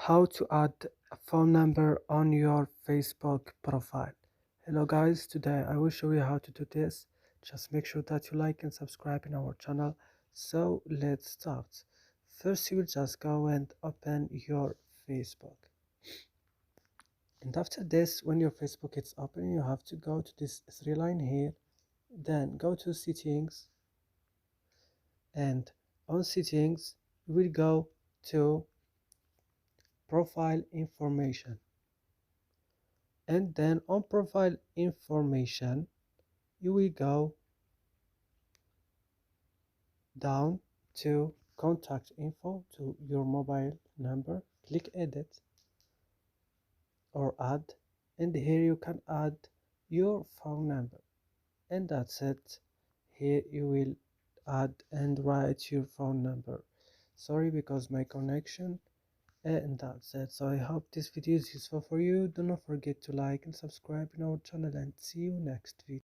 How to add a phone number on your Facebook profile. Hello guys, today I will show you how to do this. Just make sure that you like and subscribe in our channel. So let's start. First you will just go and open your Facebook. And after this, when your Facebook is open, you have to go to this three line here. Then go to settings, and on settings you will go to profile information. And then on profile information you will go down to contact info, to your mobile number, click edit or add, and here you can add your phone number, and that's it. Here you will add and write your phone number. Sorry because my connection, and that's it. So I hope this video is useful for you. Do not forget to like and subscribe in our channel, and see you next video.